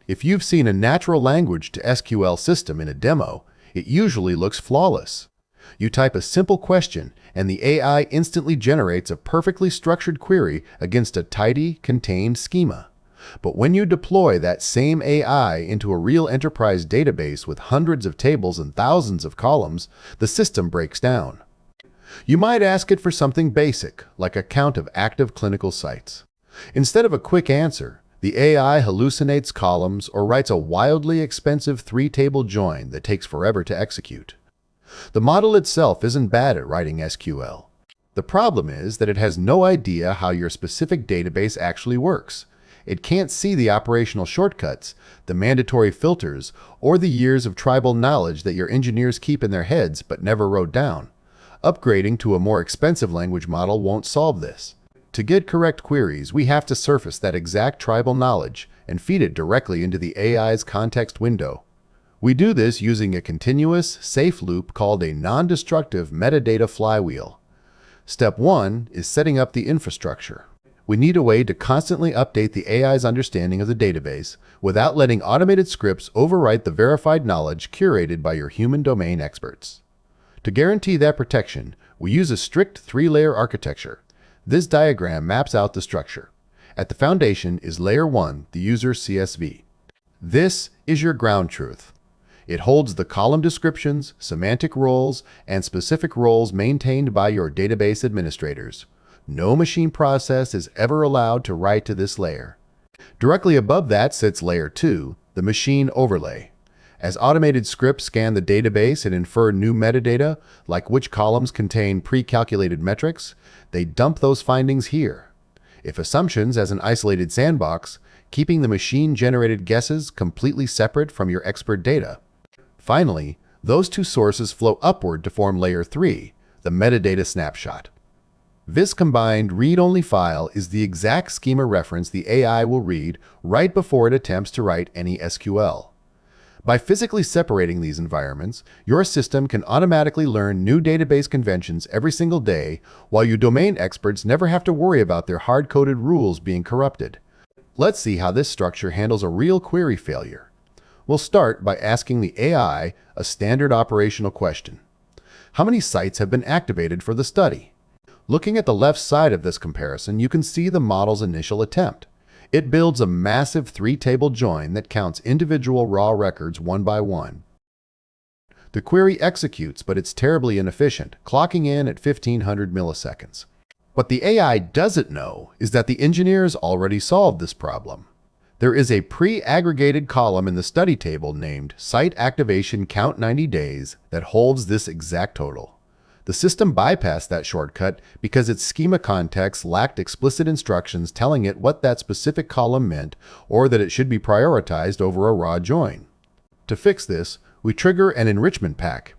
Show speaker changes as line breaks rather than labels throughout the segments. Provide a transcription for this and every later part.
If you've seen a natural language to SQL system in a demo, it usually looks flawless. You type a simple question, and the AI instantly generates a perfectly structured query against a tidy, contained schema. But when you deploy that same AI into a real enterprise database with hundreds of tables and thousands of columns, the system breaks down. You might ask it for something basic, like a count of active clinical sites. Instead of a quick answer, the AI hallucinates columns or writes a wildly expensive three-table join that takes forever to execute. The model itself isn't bad at writing SQL. The problem is that it has no idea how your specific database actually works. It can't see the operational shortcuts, the mandatory filters, or the years of tribal knowledge that your engineers keep in their heads but never wrote down. Upgrading to a more expensive language model won't solve this. To get correct queries, we have to surface that exact tribal knowledge and feed it directly into the AI's context window. We do this using a continuous, safe loop called a non-destructive metadata flywheel. Step 1 is setting up the infrastructure. We need a way to constantly update the AI's understanding of the database without letting automated scripts overwrite the verified knowledge curated by your human domain experts. To guarantee that protection, we use a strict three-layer architecture. This diagram maps out the structure. At the foundation is Layer 1, the user CSV. This is your ground truth. It holds the column descriptions, semantic roles, and specific roles maintained by your database administrators. No machine process is ever allowed to write to this layer. Directly above that sits Layer 2, the machine overlay. As automated scripts scan the database and infer new metadata, like which columns contain pre-calculated metrics, they dump those findings here. If assumptions as an isolated sandbox, keeping the machine-generated guesses completely separate from your expert data. Finally, those two sources flow upward to form Layer 3, the metadata snapshot. This combined read-only file is the exact schema reference the AI will read right before it attempts to write any SQL. By physically separating these environments, your system can automatically learn new database conventions every single day, while your domain experts never have to worry about their hard-coded rules being corrupted. Let's see how this structure handles a real query failure. We'll start by asking the AI a standard operational question. How many sites have been activated for the study? Looking at the left side of this comparison, you can see the model's initial attempt. It builds a massive three-table join that counts individual raw records one by one. The query executes, but it's terribly inefficient, clocking in at 1500 milliseconds. What the AI doesn't know is that the engineers already solved this problem. There is a pre-aggregated column in the study table named Site Activation Count 90 Days that holds this exact total. The system bypassed that shortcut because its schema context lacked explicit instructions telling it what that specific column meant or that it should be prioritized over a raw join. To fix this, we trigger an enrichment pack.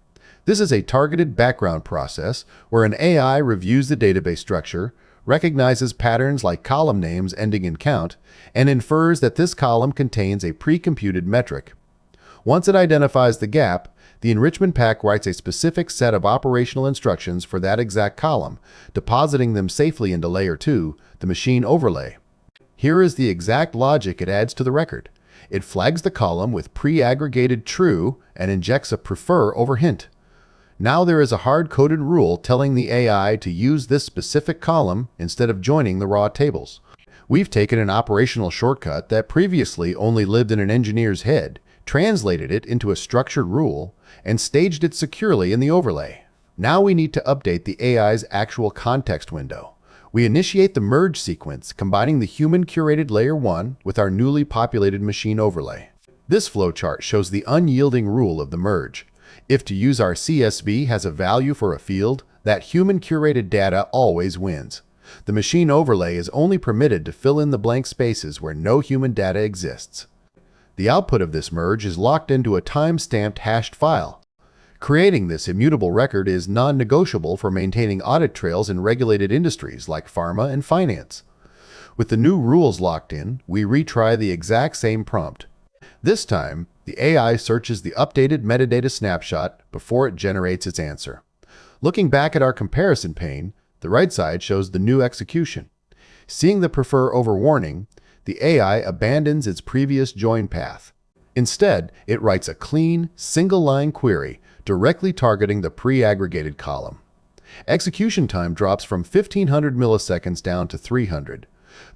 This is a targeted background process where an AI reviews the database structure, recognizes patterns like column names ending in count, and infers that this column contains a pre-computed metric. Once it identifies the gap, the enrichment pack writes a specific set of operational instructions for that exact column, depositing them safely into Layer 2, the machine overlay. Here is the exact logic it adds to the record. It flags the column with pre-aggregated true and injects a prefer over hint. Now there is a hard-coded rule telling the AI to use this specific column instead of joining the raw tables. We've taken an operational shortcut that previously only lived in an engineer's head, translated it into a structured rule, and staged it securely in the overlay. Now we need to update the AI's actual context window. We initiate the merge sequence, combining the human-curated Layer 1 with our newly populated machine overlay. This flowchart shows the unyielding rule of the merge. If to use our CSV has a value for a field, that human-curated data always wins. The machine overlay is only permitted to fill in the blank spaces where no human data exists. The output of this merge is locked into a time-stamped hashed file. Creating this immutable record is non-negotiable for maintaining audit trails in regulated industries like pharma and finance. With the new rules locked in, we retry the exact same prompt. This time, the AI searches the updated metadata snapshot before it generates its answer. Looking back at our comparison pane, the right side shows the new execution. Seeing the prefer over warning, the AI abandons its previous join path. Instead, it writes a clean, single-line query directly targeting the pre-aggregated column. Execution time drops from 1500 milliseconds down to 300.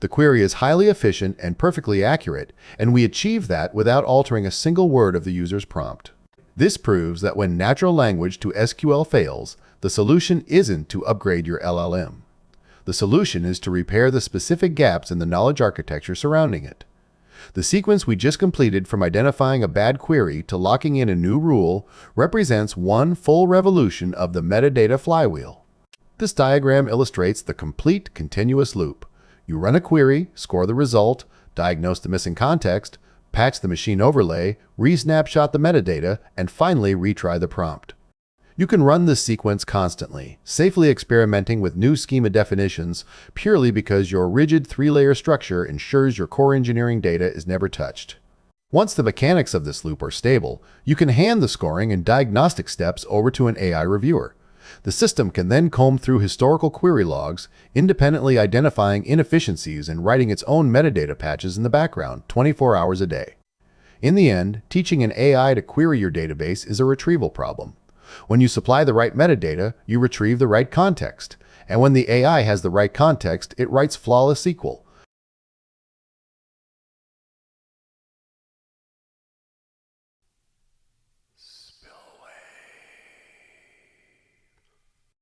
The query is highly efficient and perfectly accurate, and we achieve that without altering a single word of the user's prompt. This proves that when natural language to SQL fails, the solution isn't to upgrade your LLM. The solution is to repair the specific gaps in the knowledge architecture surrounding it. The sequence we just completed from identifying a bad query to locking in a new rule represents one full revolution of the metadata flywheel. This diagram illustrates the complete continuous loop. You run a query, score the result, diagnose the missing context, patch the machine overlay, re-snapshot the metadata, and finally retry the prompt. You can run this sequence constantly, safely experimenting with new schema definitions purely because your rigid three-layer structure ensures your core engineering data is never touched. Once the mechanics of this loop are stable, you can hand the scoring and diagnostic steps over to an AI reviewer. The system can then comb through historical query logs, independently identifying inefficiencies and writing its own metadata patches in the background 24 hours a day. In the end, teaching an AI to query your database is a retrieval problem. When you supply the right metadata, you retrieve the right context. And when the AI has the right context, it writes flawless SQL,